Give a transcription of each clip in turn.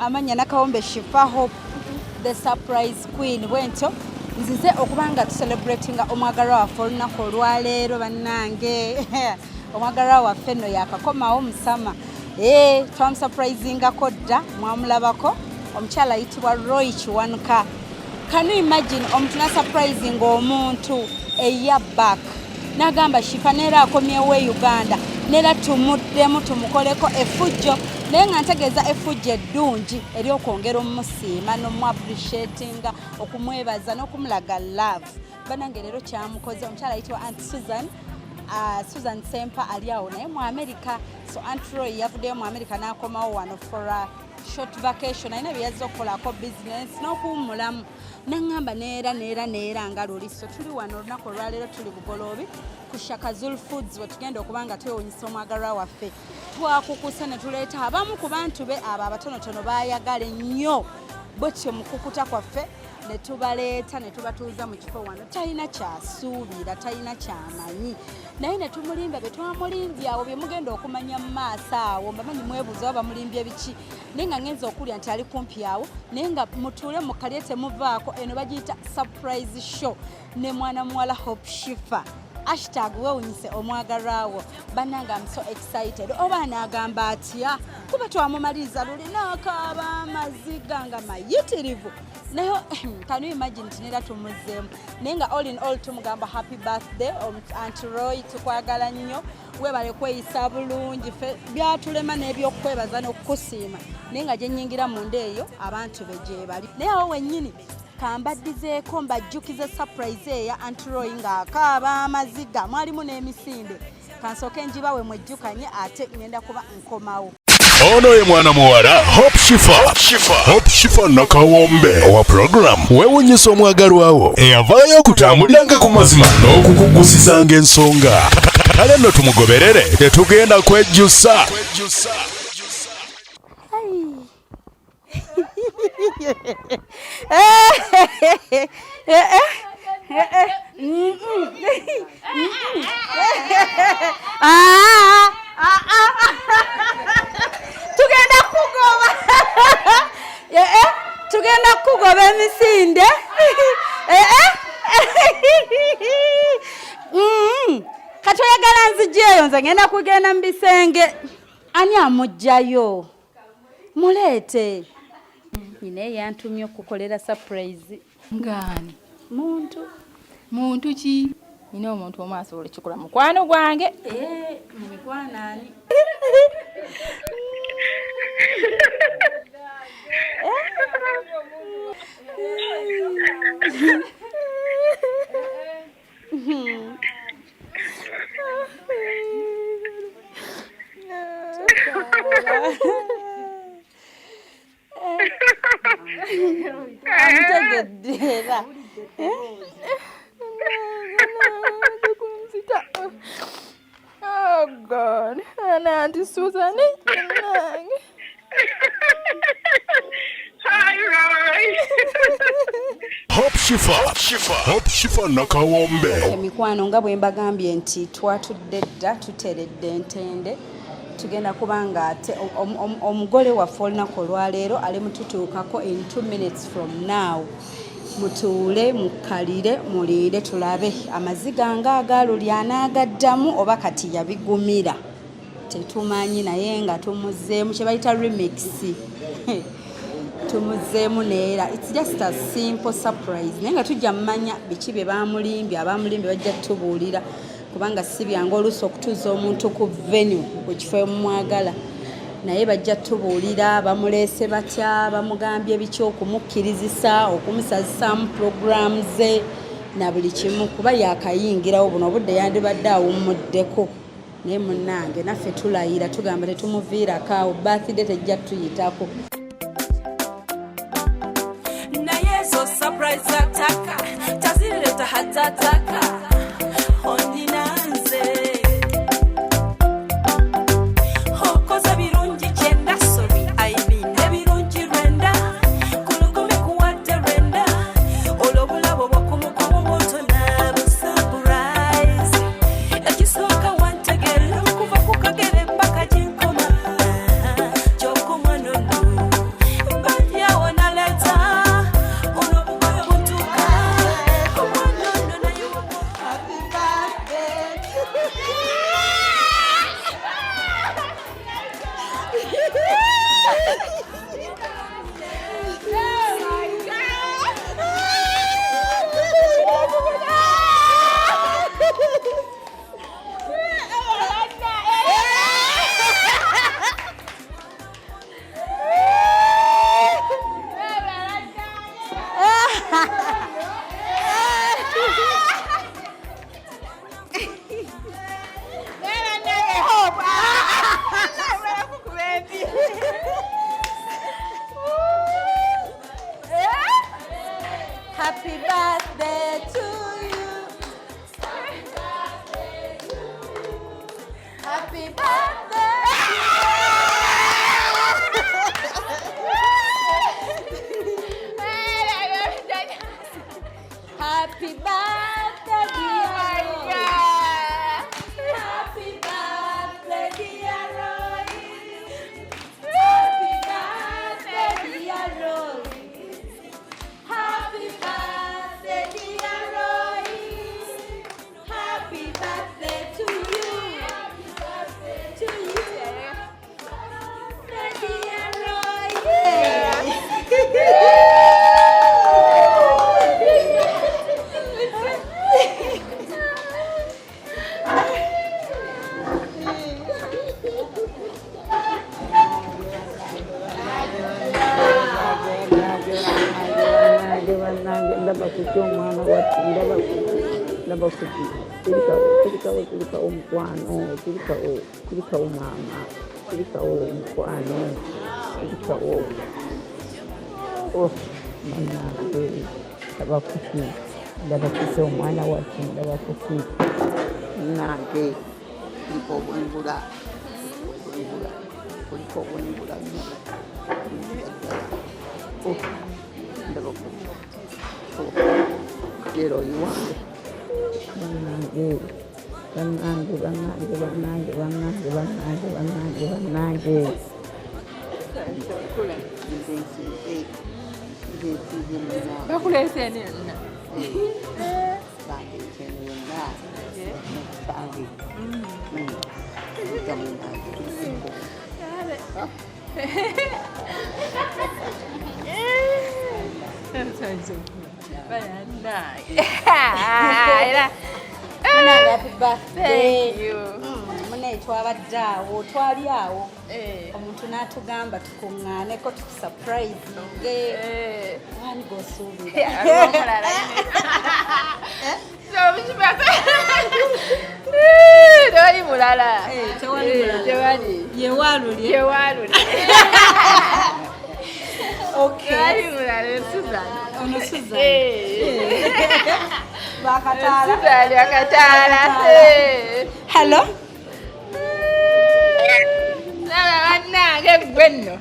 Amanya nakawombe Shifa Hope the surprise queen bwentyo nzize okubanga tu celebratinga omwagala waffe olunaku olwaleero bannange omwagala waffe no yakakomawo musama twamusurprisingako dda mwamulabako omukyala ayitibwa Roy Kiwanuka. Can you imagine omuntu na surprising omuntu back nagamba Shifa neera akomyewo Uganda neera tumuddemu tumukoleko efujjo naye nga ntegeeza efujjo eddungi eri okwongera omusiima n'omu-appreciatinga okumwebaza n'okumulaga love. Banange leero kyamukoze omukyala ayitibwa Aunt Suzan Ssempa ali awo naye mu America. So Aunt Roy yavuddeyo mu America n'akomawo wano for a short vacation ayina bye yazze okukolako business n'okuwummulamu naŋŋamba neera nga luli. So tuli wano olunaku olwaleero tuli bugoloobi ku Shaka Zulu Foods we tugenda okuba nga twewuunyisa omwagalwa waffe. Twakukuse ne tuleeta abamu ku bantu be abo abatonotono baayagala ennyo bwetyo mukukuta kwaffe ne tubaleeta ne tubatuuza mu kifo wano. Talina kyasuubira, talina kyamanyi naye ne tumulimba be twamulimbye awo bye mugenda okumanya mu maaso awo mbamanyi mwebuuza oba mulimbye biki naye nga ngenza okulya nti ali kumpi awo naye nga mutuule mu kalye temuvaako. Eno bagiyita surprise show ne mwana muwala Hope Shifa #wewunyise omwagalwawo. Bannange I'm so excited. Oba anagamba atya kuba twamumaliriza luli n'akaaba amaziga nga mayitirivu naye can you imagine tinera tumuzeemu naye nga all in all tumugamba happy birthday Aunt Roy tukwagala nnyo webale kweyisa bulungi fe byatulema n'ebyokwebaza n'okukusiima naye nga gye nnyingira munda eyo abantu be gye bali naye awo wennyini kambaddizeeko mbajjukize surprise eya Aunt Roy ng'akaaba amaziga mwalimu n'emisinde kansooke njibawe mwejjukanye ate ngenda kuba nkomawo. Ono ye mwana muwala Hope Shifa nakawombe owa program wewunyisa omwagalwawo eyavaayo okutambuliranga ku mazima n'okukugusizanga ensonga. Kale nno tumugoberere tetugenda kwejjusa. Tugenda kugoba emisinde katweyagala nzijeyo nze ngenda kugenda mu bisenge. Ani amugjayo muleete ine yantumye okukolera surprise. Ngani muntu ki ine omuntu omaaso ole kikola mukwano gwange mukwanani amutegeddeera Oh God, Auntie Suzan. Hi, Roy. Hope Shifa nakawombe. Emikwano nga bwe mbagambye nti twatudde dda tuteredde entende tugenda kubanga ate omugole waffe olunaku olwaleero ali mututuukako in 2 minutes from now. Mutuule mukalire muliire tulabe amaziga nga agaluli anaagaddamu oba kati yabigumira tetumanyi naye nga tumuzeemu kye bayita remix tumuzeemu neera it's just a simple surprise naye nga tujja mmanya biki bye bamulimbye abamulimbye bajja tubuulira kubanga si byangu oluusi okutuuza omuntu ku venue ku kifo mwagala naye bajja tubuulira bamuleese batya bamugambye biki okumukkirizisa okumusazisaamu programs ze na buli kimu kuba yakayingirawo buno obudde yandibadde awummuddeko naye munnange naffe tulayira tugamba tetumuviirako awo birthday tejja tuyitako naye zo surprise ataka tazireta hatataka ondinanze hokoza birungi kyenda sorry aibine birungi rwenda kulukumi kuwate rwenda olobulabo bwakumukomo bwotona surprise ekisoka wantegera kuva kukagere mpaka jinkoma joko mwanono ndaba kuki omwana watu ndaba kuki kulikawo omukwano kulikawo maama kulikawo omukwano kulikawo manange ndaba kuki omwana watu ndaba kuki nange kuliko obwengula ndaba kuki lero iwange bannange bakuleese nena Mune twabadde awo twali awo omuntu n'atugamba tukuŋŋaaneko tukusurprise ani gosuubira tewali mulala yewaalulye tewali mulala Suzan ono bakataala hello laba bannange gwe nno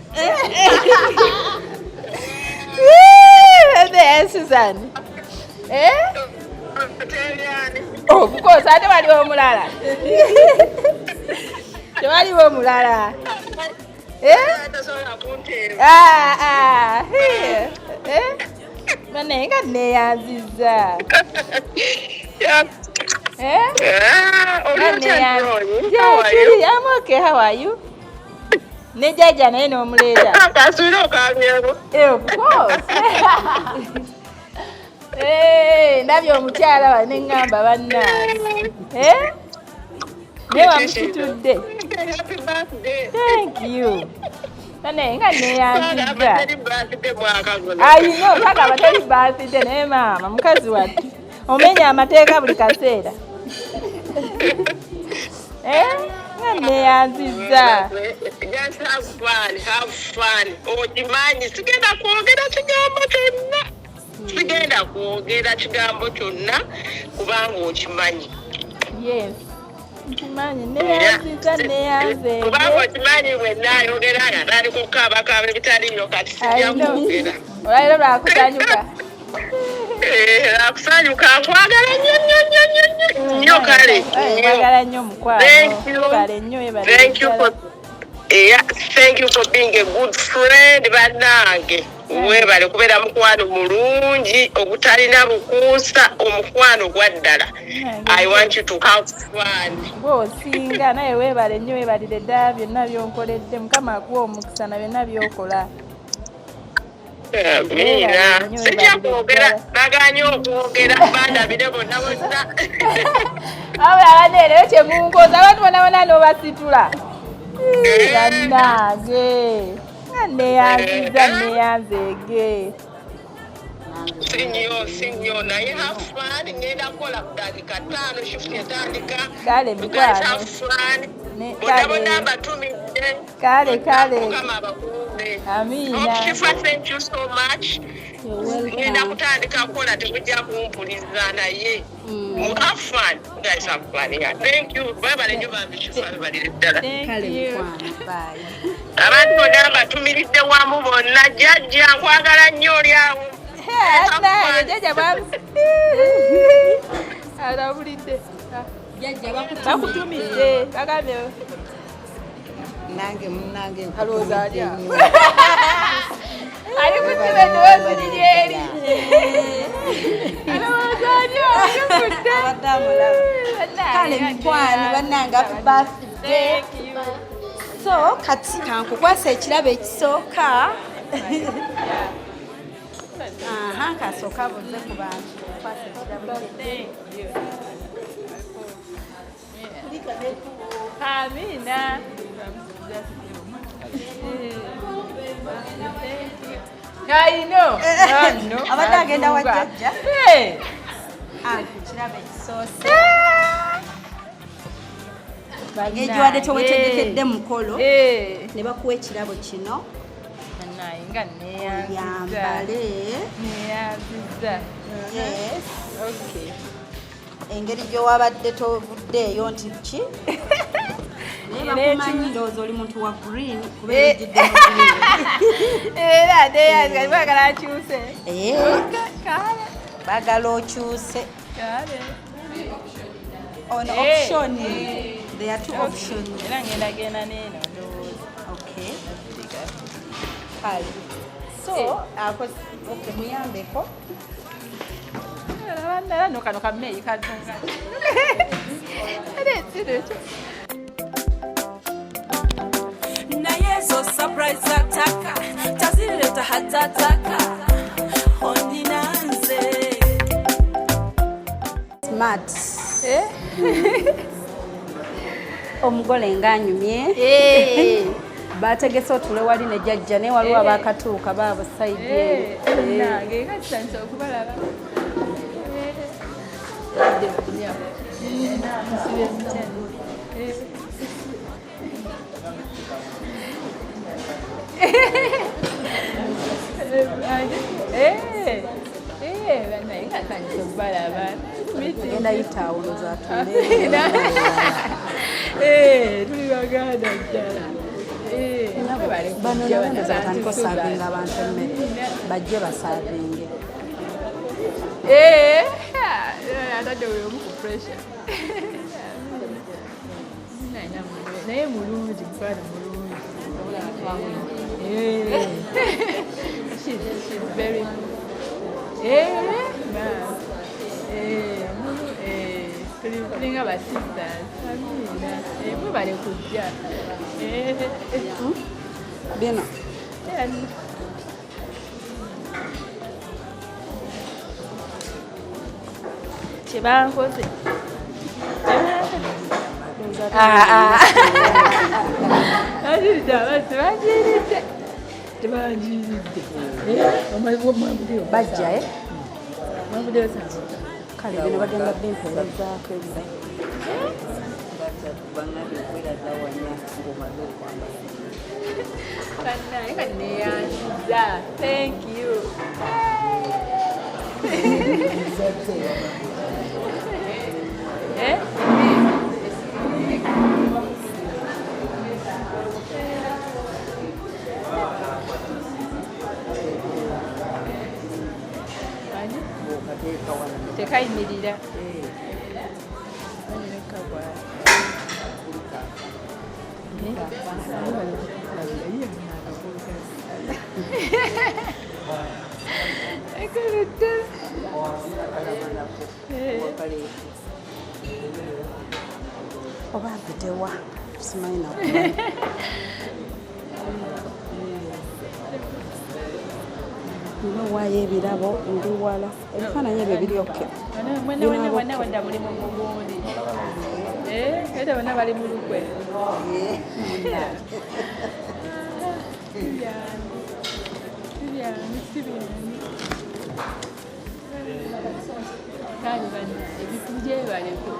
Suzan bukozi ate waliwo omulala tewaliwo omulala banaye nga neyanziza I'm okay, how are you? Ne jaja naye n'omuleeta. Of course. Ndabye omukyala wa ne ngamba bannange. Ne wamusitudde. Thank you. Nane nga neyanziza. Ayino kagamba teri birthday naye maama mukazi wattu. Omenya amateeka buli kaseera. Nga neyanziza. Just have fun. Okimanyi sigenda kwogera kigambo kyonna kubanga okimanyi. Yes. Kimanyi neyanze. Kubanga okimanyi wenna ayogera nga tali kukaabakaaba ebitaliyo kati sijja kwogera. Olwaliro lwakusanyuka. Akusanyuka nkwagala nnyo kale. Nkwagala nnyo mukwano. Thank you for being a good friend bannange. Weebale kubeera mukwano mulungi ogutalina bukuusa omukwano gwa ddala. I want you to have fun. Bw'osinga naye weebale nnyo weebalire ddala byonna by'onkoledde Mukama akuwa omukisa na byonna by'okola. Amina. Sijja kwogera naganye okwogera bandabire bonna bonna. Awe abaneereyo kye munkoza abantu bonna bonna n'obasitula. Bannange nga neyanzege. Sinyo naye have fun ngenda kukola ku dakiika 5 shift etandika. Kale mukwano. Have fun. Bonna batumidde. Kale. Mukama abakuumbe. Amina. Thank you so much. Ngenda kutandika kukola temujja kumpuliza naye. Have fun. Guys have fun. Yeah. Thank you. Bye nnyo bambishifa balire ddala. Bye. Abantu bonna batumiridde wamu bonna jjajja nkwagala nnyo oli awo. Jjajja alabulidde. Bakutumidde bagambye nange munange alowooza ali awo. Ali kusiba eddoboozi liri eri. Alowooza ali awo alikutte. Kale mukwano bannange happy birthday. So kati kankukwasa ekirabo ekisooka. Kasooka buze ku bantu. Kwasa ekirabo. Amina. I know. Abadde agenda wa jjajja. Kiraba ekisoose. Ng'ejiwadde teweetegekedde mukolo ne bakuwa ekirabo kino nga yambale. Yes. Okay. Engeri gy'owabadde tovuddeeyo nti ki naye bakumanyi ndowooza oli muntu wa green kubeera ojjidde mu green era teyazi baagala akyuse baagala okyuse ono option there are two options era ngenda genda neeno ndowooza. okay kale so okay muyambeko no kano kameeyi katunga naye zo surprise ataka tazireta hatataka oninanze smart omugole ng'anyumye bategese otule wali ne jjajja naye waliwo abaakatuuka baabo sayidi nange kakisanisa okubalaba genda yitawulo zatule tuli baganda ddala bano nabandoza batandika osaavinga abantu emmere bajje basaavinge atadde oyo omu ku pressure naye mulungi mukwano mulungi she's very tulinga ba sisters amina mwebale kujja bino kyebankoze bagiridde tebanjiridde bajja mwabudeyo kale bino bagenda bimpeerezaako ebira kannaye kanneyanziza thank you tekayimirira oba mpitewa simanyi naku nowaayo ebirabo ndi wala ebifaananyi ebyo biri oke wonna wadda mulimu mugundi era bonna bali mu lukwe kale banna ebifu gyebaleko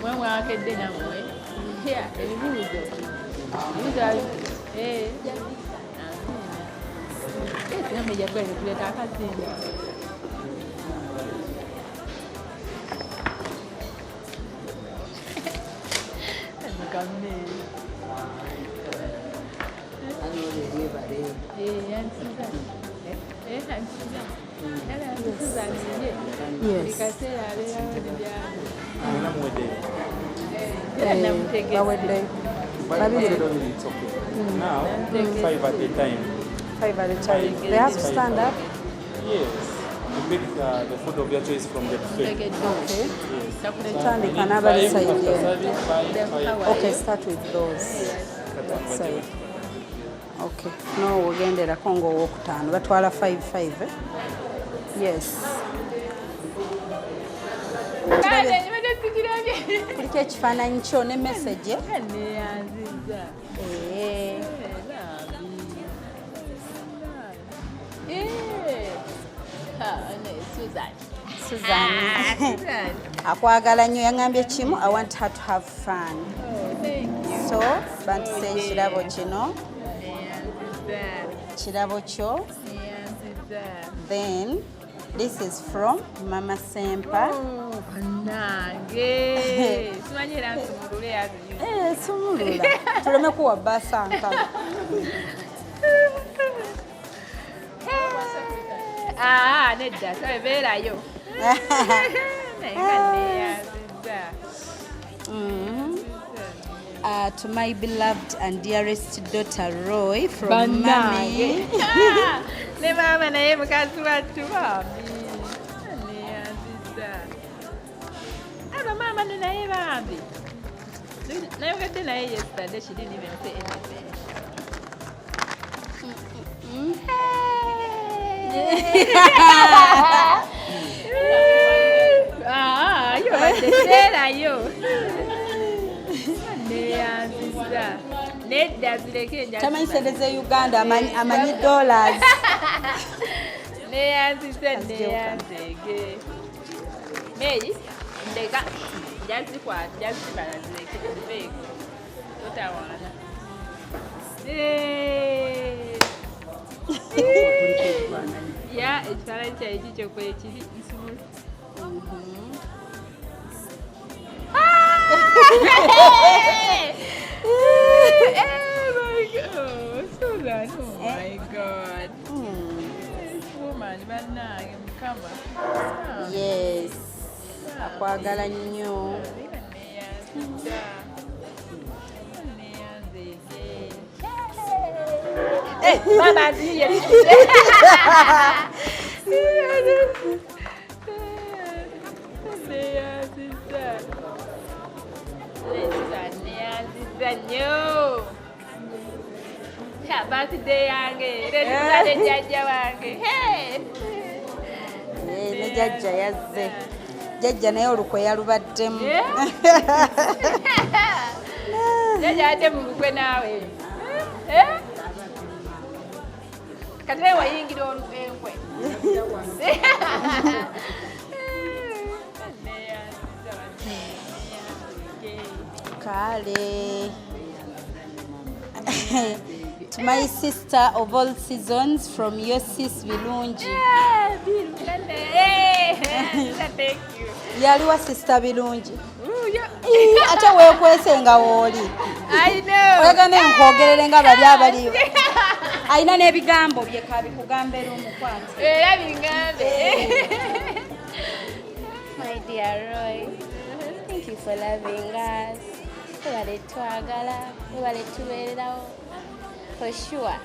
mwe mwakedde nammwe ebibuuzo sinambe jakwere kuleta akazinda kammere baweddeyo babiri Now, 5 at a time. 5 at a time. They have to stand up. Yes. You pick the food of your choice from the buffet. Okay. Yes. Tandika n'abali side After here. serving, 5. Okay, start with those. That side. Okay. No, wegenderako ng'owokutaano. Batwala 5 eh? Yes. Kuliko ekifaananyi kyo ne message. neyanziza Suzan. Suzan. Suzan. Akwagala nnyo yangambye kimu, I want her to have fun. Oh, thank you. So, bantuse ekirabo kino. Kirabo kyo. Then, this is from Mama Ssempa. Oh, nange. Simanyira nsumulule yazi. Sumulula. Tuleme kuwa basanka. Nedda, sabe beerayo. To my beloved and dearest daughter Roy from Mami. Ne mama naye mukazi wattu bambi. Aba mama ne naye bambi. Nayogadde naye yesterday, she didn't even say anything. Yo baddeseerayo. Neyanziza. Nedda zireke nja. Tamanyi sente ze Uganda amanyi dollars. Neyanziza neyanzege. Meyi ndeka njazikwata njazibala zireke zibeeko. Totawaana. Ya ekifaananyi kyaye kikyo kwe kiri nsumula. Suzan, oh my God. This woman, bannange mukama. Yes. Akwagala nnyo. Mama, see you. Birthday yange. Let's jajja wange. Ne jajja yazze. Jajja naye olukwe yalubaddemu. Jajja ate mu lukwe naawe. Kati naye wayingira enkwe. Kale. To my sister of all seasons from your sis Birungi. Thank you. Yaliwa sister Birungi. Ate weekwese nga wooli. I know. Oyagala nkwogerere nga bali abaliyo. Ayina n'ebigambo bye kabikugambera omukwate. Era bingambe. My dear Roy, thank you for loving us. Webale twagala, webale tubeererawo. For sure.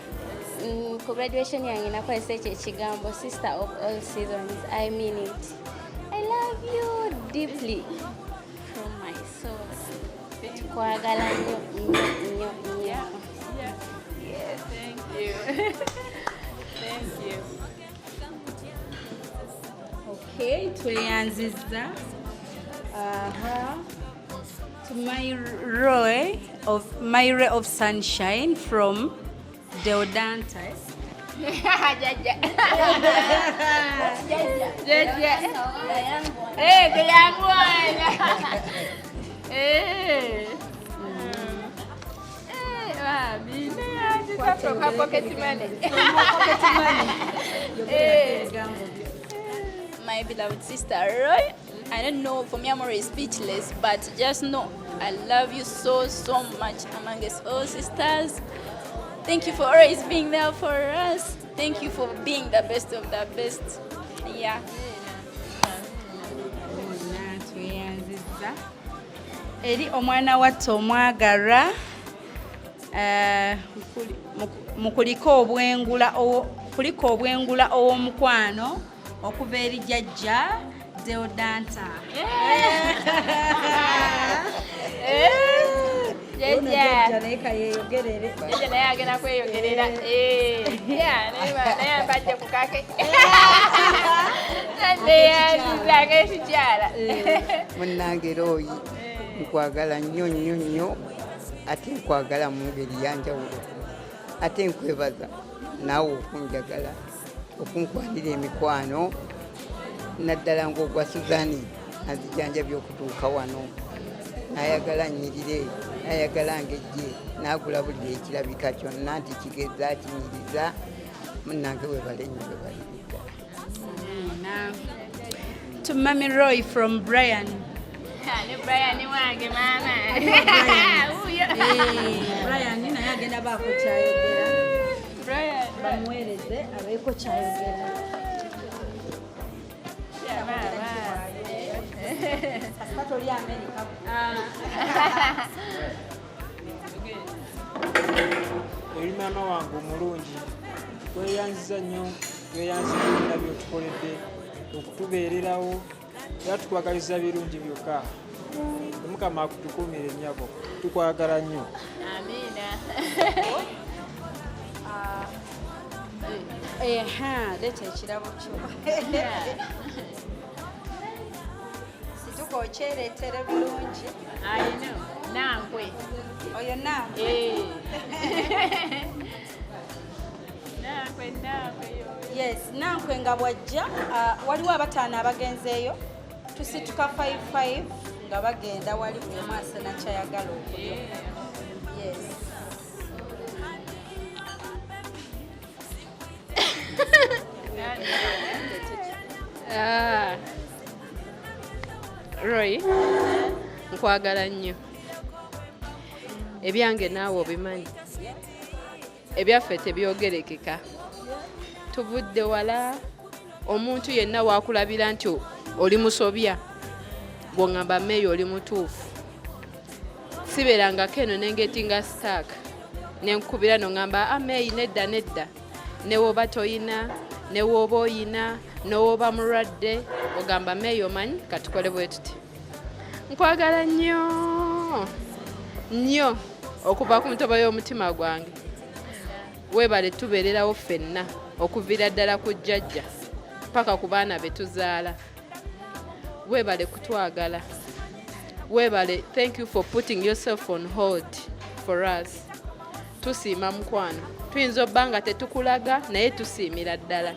Ku graduation yange nakozesa ekyo ekigambo, sister of all seasons. I mean it. I love you deeply from my soul. Tukwagala nnyo nnyo nnyo. Yes, thank you. Thank you. Okay, tweyanziza. To my Roy of sunshine from Deodanta. Jaja. Jaja. The young one. Pocket money. My beloved sister Roy, I don't know, for me I'm already speechless, but just know I love you so much amongst all sisters. Thank you for always being there for us. Thank you for being the best of the best. Yeah. Eri omwana wattu omwagalwa kuliko obwengula ow'omukwano okuva eri jjajja Deodanta. Jjajja naye kayeeyogerere. Jjajja naye agenda kweyogerera. Naye mbadde ku kake. Neyanziza ekikyala. Munnange Roy, nkwagala nnyo nnyo nnyo, ate nkwagala mu ngeri yanjawulo. Ate nkwebaza naawe okunjagala, okunkwanira emikwano. naddala ng'ogwa Suzan azijanjabye okutuuka wano n'ayagala nnyirire n'ayagala ngejje n'agula buli ekirabika kyonna nti kigeza kinyiriza munnange webale nnyo webalirika. To Mami Roy from Brian. Brian wange mama. Brian naye agenda baako kyayogera. Brian bamuweereze abeeko kyayogera. Kasita oli America. Eri maama wange omulungi weyanziza nnyo weyanzibirira byotukoledde okutubeererawo era tukwagaliza birungi byokka. Mukama akutukuumire ennyabo tukwagala nnyo. Amina. Leeta ekirabo kyo. Situka okyereetere bulungi. Ayino nankwe. Oyo nankwe. Nankwe yo. Yes, nankwe nga bwajja waliwo abataano abagenzeeyo tusituka 55 nga bagenda wali buli omu asena kyayagala okulya. Yes. Roy, nkwagala nnyo. Ebyange naawe obimanyi. Ebyaffe tebyogerekeka. Tuvudde wala omuntu yenna waakulabira nti oli musobya bw'oŋŋamba meeyo oli mutuufu. Sibeerangako eno nengetinga stack nenkubira noŋŋamba ameeyi nedda ne woba toyina ne woba oyina ne woba mulwadde ogamba meeyo manyi katukole bwe tuti. Nkwagala nnyo okuva ku mutobo y'omutima gwange. Weebale tubeererawo ffenna okuviira ddala ku jjajja paka ku baana be tuzaala. Weebale kutwagala. Weebale, thank you for putting yourself on hold for us. Tusiima mukwano. Tuyinza obba nga tetukulaga naye tusiimira ddala.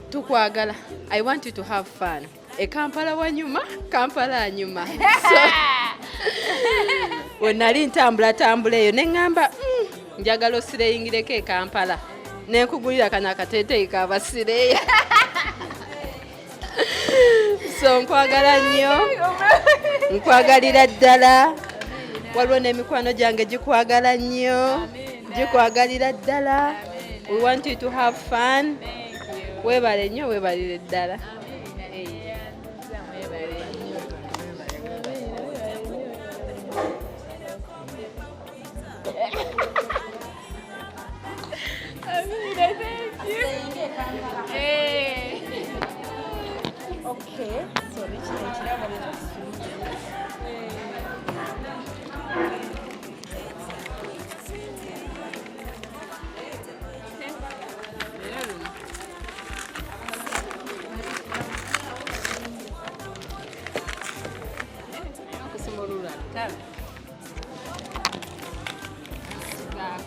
Tukwagala. I want you to have fun. Kampala wanyuma, Kampala anyuma. We nali ntambula eyo ne ŋŋamba njagala osireyingireko e Kampala. Ne nkugulira kano akateeteeyi k'abasireya. So nkwagala nnyo. Nkwagalira ddala. Waliwo n'emikwano gyange gikwagala nnyo. Gikwagalira ddala. We want you to have fun. Weebale nnyo weebalire ddala. Okay, so No,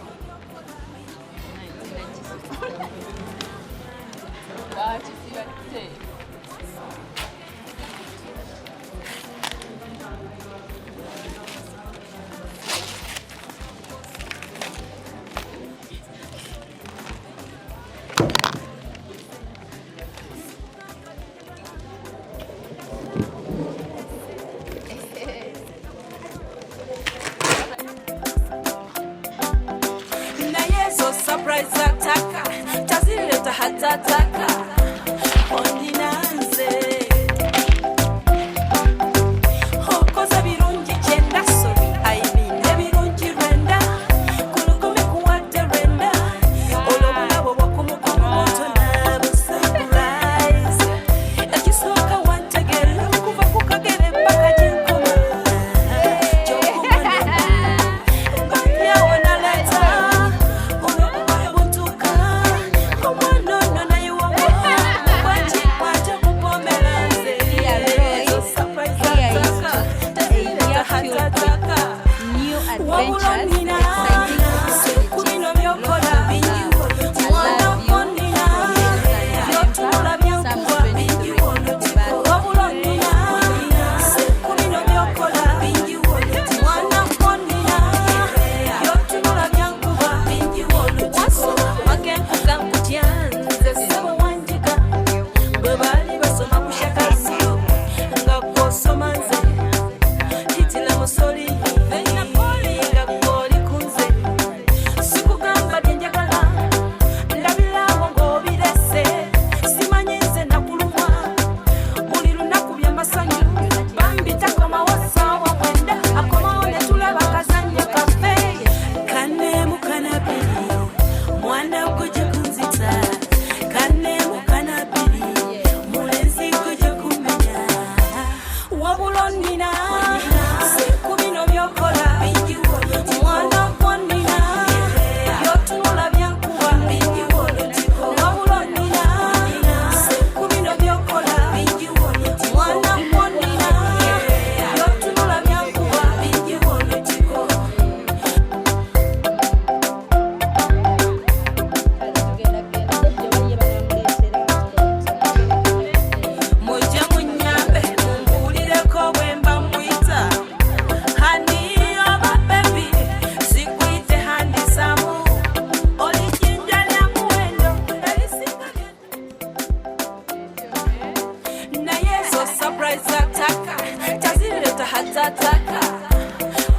hatataka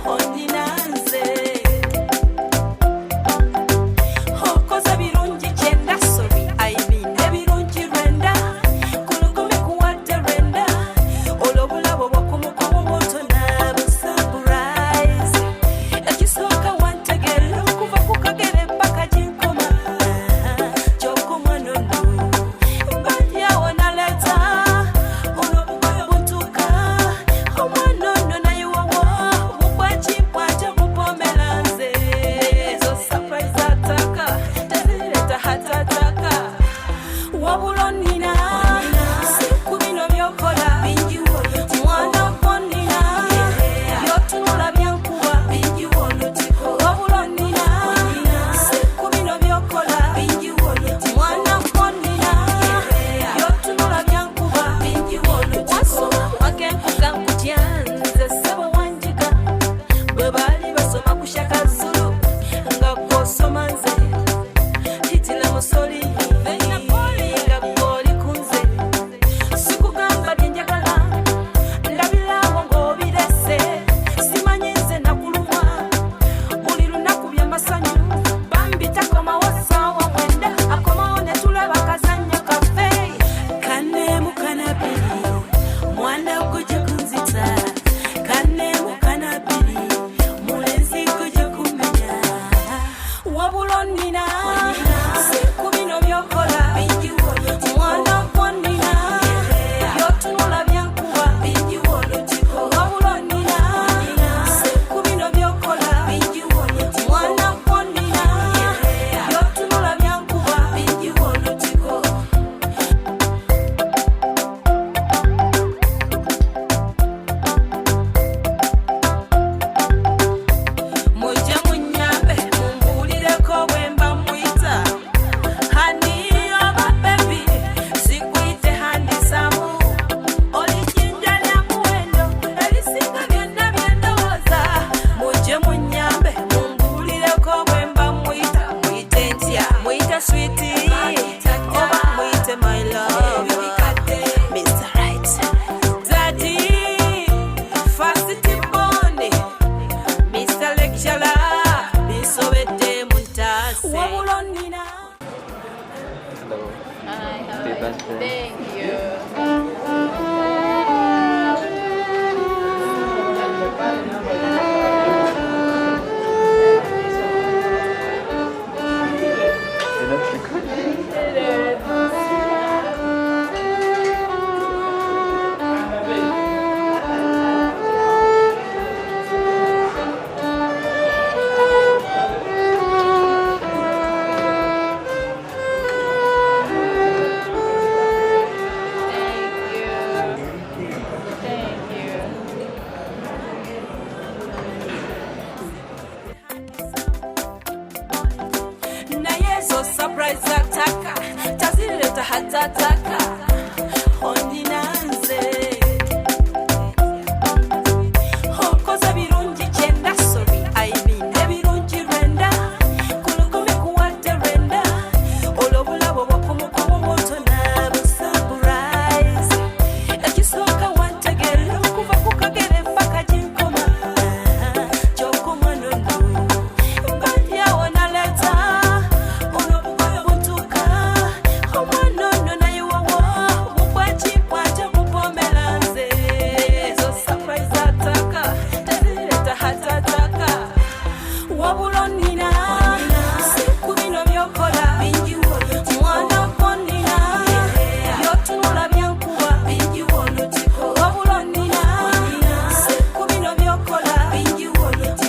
oninanze okoza birungi kyenda sobi ayibinde birungi rwenda kulukumi kuwadde rwenda olw'obulabo bw'okumukomo bw'otona busurprise ekisooka wantegera okuva ku kagere paka ginkoma ky'okumwanono mbadyawo naleta olw'obugoye buntuka omwanono naye wawo bugwakimpwaja bupomeranze ezo surprise ataka tezireta hatataka wabula nina siku bino byokola mwana wonina byotunula byankuba wabula nina siku bino byokola mwana wonina byotunula byankuba wasoma wagenkuka nkutyanze sebo wanjiga bwe baali basoma ku Shakazulu nga gw'osoma nze hitila musoli nga gw'oli kunze sikugamba bye njagala ndabirawo ng'obirese simanyi nze nakulumwa buli lunaku by'amasanyu bambi takomawo ssaawa mwenda akomawo ne tulaba kazannyo kaffe kanneemu kanabiri mwana gujja kunzita kanneemu kanabiri mulenzi gujja kumenya wabula nina siku bino byokola mwana wonina byotunula byankuba wabula nina siku bino byokola mwana wonina byotunula byankuba mujja munyambe mumbuulireko bwe mba mwita hani oba bebi sikwite handisamu olijinja lya muwendo erisinga byonna byendowooza mujje munyambe mumbuulireko bwe mba mwita mwite ntya mwite switi oba mwite my love Mr. Right Daddy Fast Bone Mr. Lecturer bisobedde mu ntaase wabula nina Thank you. naye ezo surprise ataka tazireta hatataka oninanze okoza birungi kyenda sobi ayibinde birungi rwenda kulukumi kuwadde rwenda olw'obulabo bw'okumukomo bw'otona busurprise ekisooka wantegera okuva ku kagere paka ginkoma ky'okumwanono mbadyawo naleta olw'obugoye buntuka omwanono naye wawo bugwakimpwaja bupomeranze ezo surprise ataka tezireta hatataka wabula nina siku bino byokola mwana wonina byotunula byankuba wabula nina siku bino byokola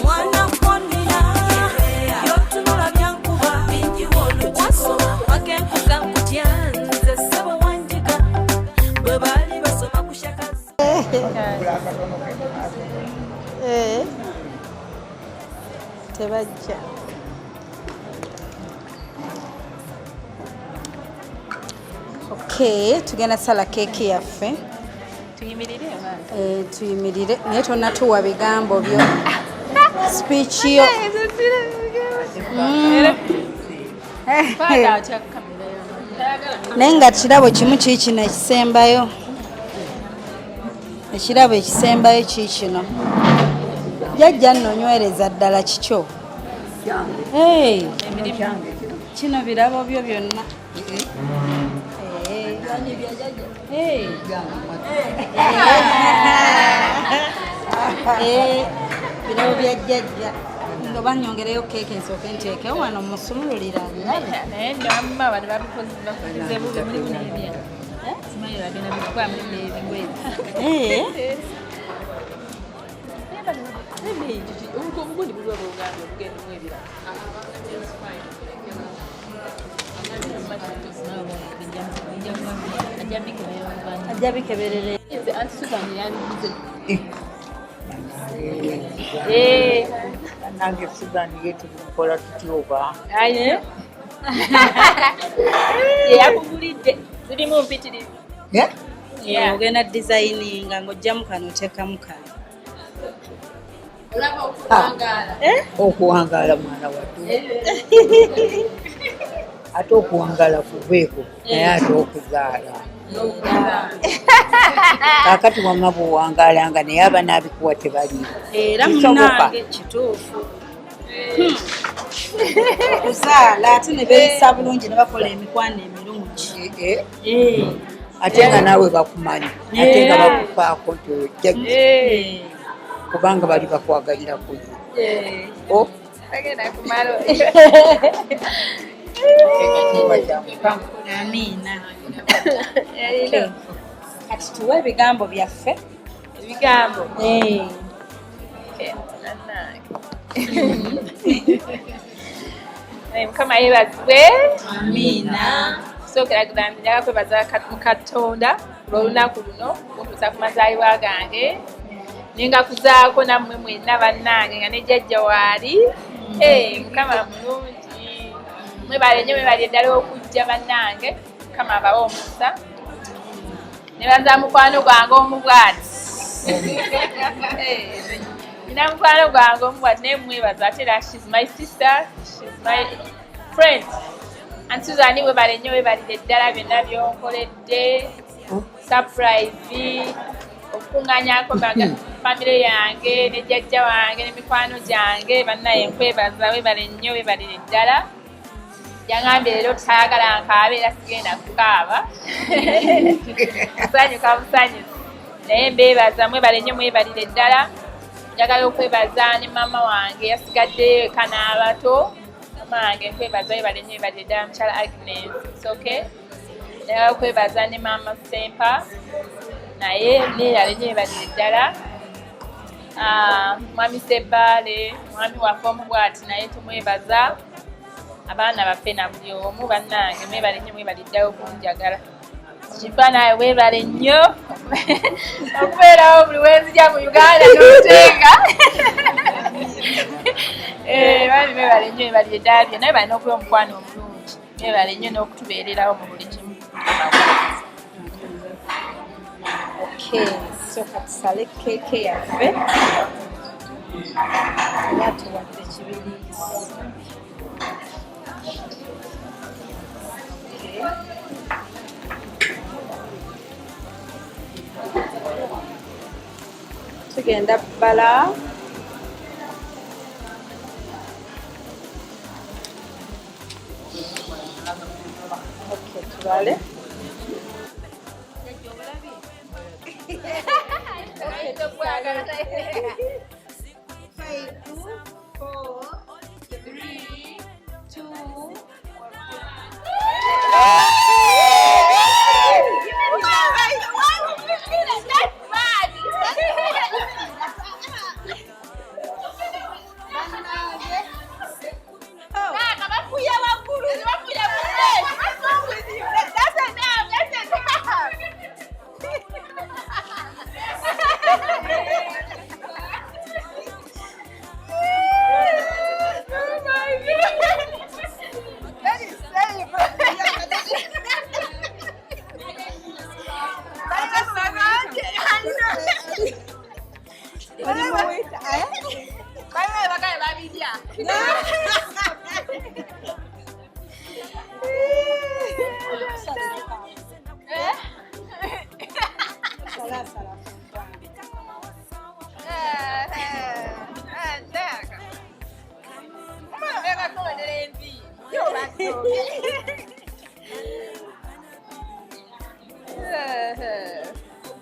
mwana wonina byotunula byankuba wasoma wagenkuka nkutyanze sebo wanjiga bwe baali basoma ku Shakazulu tebajja okay tugenda sala keeki yaffe tuyimirire tuyimirire naye tonatuwa bigambo byo speech yo naye nga kirabo kimu kiikino ekisembayo ekirabo ekisembayo kikino jjajja nno nywereza ddala kikyo kino birabo byo byonna birabo bya jjajja oba nyongereyo keeke nsooke nteekewo wano musululira naye ndamma bano babikoze bubi mulimu n'ebya simanyi bagenda bikwa mulimu n'ebingwezi obugundi buli waba ogambye obugenda mu ebira ajja bikeberere anti Suzan yandigize nange Suzan yetukola tutyoba yakugulidde zirimu mpitirivu ogenda designinga ng'ojjamu kano oteekamu kano okuwangaala mwana wattu ate okuwangaala kubeeko naye ate okuzaala kaakati wamma bw'owangaalanga naye abaana abikuwa tebaliiwo era munange kituufu okuzaala ate ne beeyisa bulungi ne bakola emikwano emirungi ate nga naawe bakumanyi ate nga bakufaako nti ojjagi kubanga bali bakwagalira kuyo agenda kumalo amiina kati tuwe ebigambo byaffe ebigambo mukama yebazibwe amiina sookeragira nti njaga kwebaza Katonda olw'olunaku luno kuntuusa ku mazaalibwa gange ninga kuzaako nammwe mwenna bannange nga ne jjajja waali mukama mulungi mwebale nnyo mwebale ddala okujja bannange mukama abawe omukisa ne baza mukwano gwange omu bwati nina mukwano gwange omu bwati naye mwebaza ate era she's my sister, she's my friend. Anti Suzan webale nnyo webalire ddala byonna byonkoledde surprise okukuŋŋaanyako famire yange ne jjajja wange ne mikwano gyange bannaye nkwebaza webale nnyo webalire ddala yaŋambye leero tayagala nkaabe era sigenda kukaaba musanyuka busanyusi naye mbeebaza mwebale nnyo mwebalire ddala njagala okwebaza ne maama wange yasigaddeyo eka n'abato mama wange nkwebaza webale nnyo webalire ddala mukyala Agnes soke njagala okwebaza ne maama Ssempa naye neerale nnyo webalire ddala mwami Sebbaale mwami waffe omu bwati naye tumwebaza abaana baffe na buli omu bannange mwebale nnyo mwebalire ddala okunjagala kifa naye weebale nnyo okubeerawo buli wenzija mu Uganda n'otenga bani mwebale nnyo webalire ddala byonna webale n'okuba omukwano omulungi mwebale nnyo n'okutubeererawo mu buli kimu. So katusale keeke yaffe era tuwadde kibiriiti tugenda bbala tubale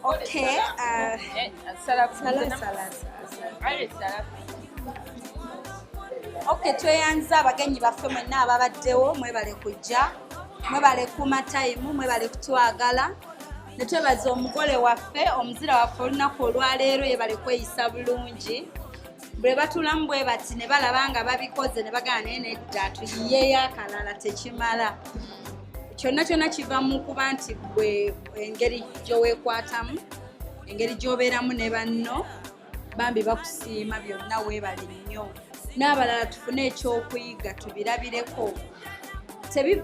Okay. Okay, tweyanza abagenyi baffe mwenna ababaddewo mwebale kujja mwebale kuma time mwebale kutwagala ne twebaza omugole waffe omuzira waffe olunaku olwaleero yebale kweyisa bulungi bwe batulamu bwe bati ne balaba nga babikoze ne bagana naye nedda tuyiyeyo akalala tekimala kyonna kyonna kiva mu kuba nti bwe engeri gyoweekwatamu engeri gyobeeramu ne banno bambi bakusiima byonna weebale nnyo n'abalala tufune ekyokuyiga tubirabireko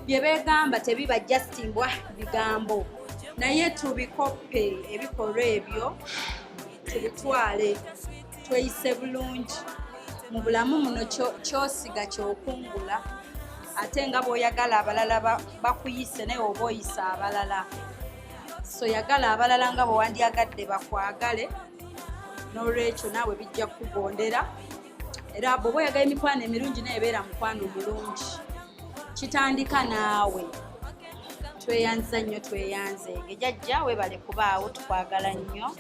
bye beegamba tebiba justimbwa bigambo naye tubikoppe ebikolwa ebyo tubitwale tweyise bulungi mu bulamu muno kyosiga kyokungula ate nga bw'oyagala abalala bakuyise naye oba oyise abalala so yagala abalala nga bwewandyagadde bakwagale n'olwekyo naawe bijja kukugondera era bw'oba oyagala emikwano emirungi naye ebeera mukwano mulungi kitandika naawe tweyanza nnyo tweyanzenge jjajja webale kubaawo tukwagala nnyo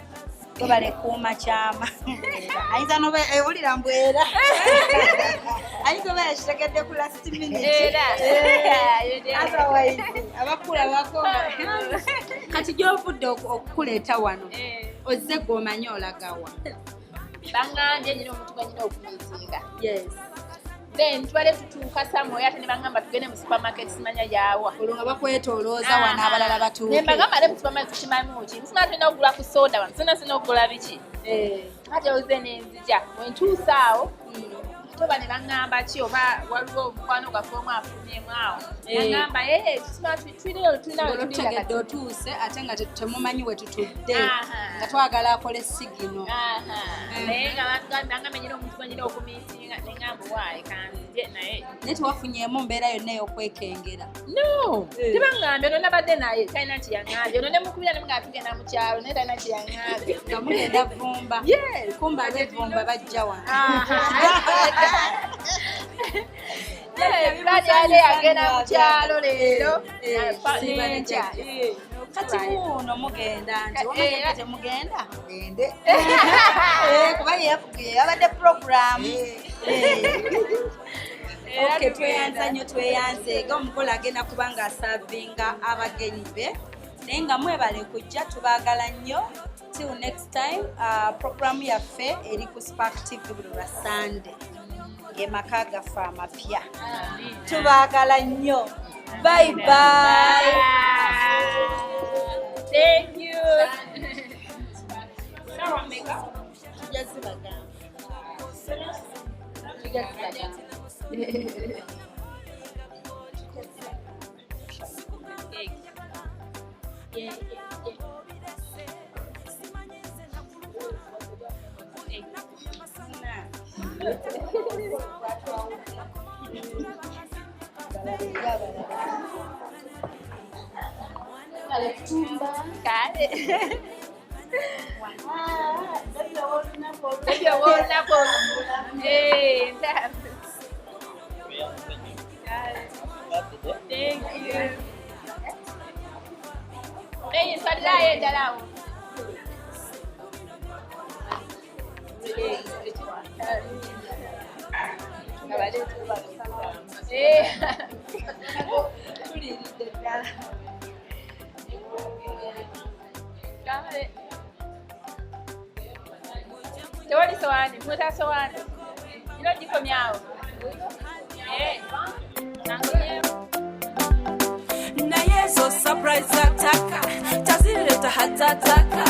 webale kuuma kyama ayinza noba ewulira mbwera ayinza oba yakitegedde ku last minute otherwise abakula bakonga kati gy'ovudde okukuleeta wano ozze gweomanyi olagawa bangambye nyina omuntu ganyina okumiitinga yes then twale tutuuka samoya ate ne bangamba tugende mu supermarket simanya yawa olwo nga bakwetolooza wano abalala batuuke ne bagamba ne mu supermarket kimanyi ki musima tulina okugula ku soda wano sina okugula biki ate oze nenzija wentuusa awo toba ne bangamba ki oba waliwo omukwano gwaffe omu afunyeemu awo bangamba tutegedde otuuse ate nga temumanyi we tutudde nga twagala akole sigino naye nga bangamba nyina omuntu gwenyina okumiitinga neŋamba waayi kanzije naye tewafunyeemu mbeera yonna ey'okwekengera no tebangambye ono nabadde naye talina kiyaŋambye ono ne mukubira ne mugaa tugenda mu kyalo naye talina kiyaŋambye nga mugenda vumba kumba ab'evumba bajja wano badyale yagenda mu kyalo leero kati muno mugenda nti omugenda temugenda gende kuba yabadde program okay tweyanza nnyo tweyanzeega omugole agenda kuba nga asavinga abagenyi be naye nga mwebale kujja tubaagala nnyo till next time program yaffe eri ku Spark TV buli lwa Sunday emaka gaffe amapya tubaagala nnyo bye bye thank you Thank you. Hey, saludai dalam. Tewali soani, muta soani. Ilo jiko myao. Na yeso surprise ataka tazileta hatataka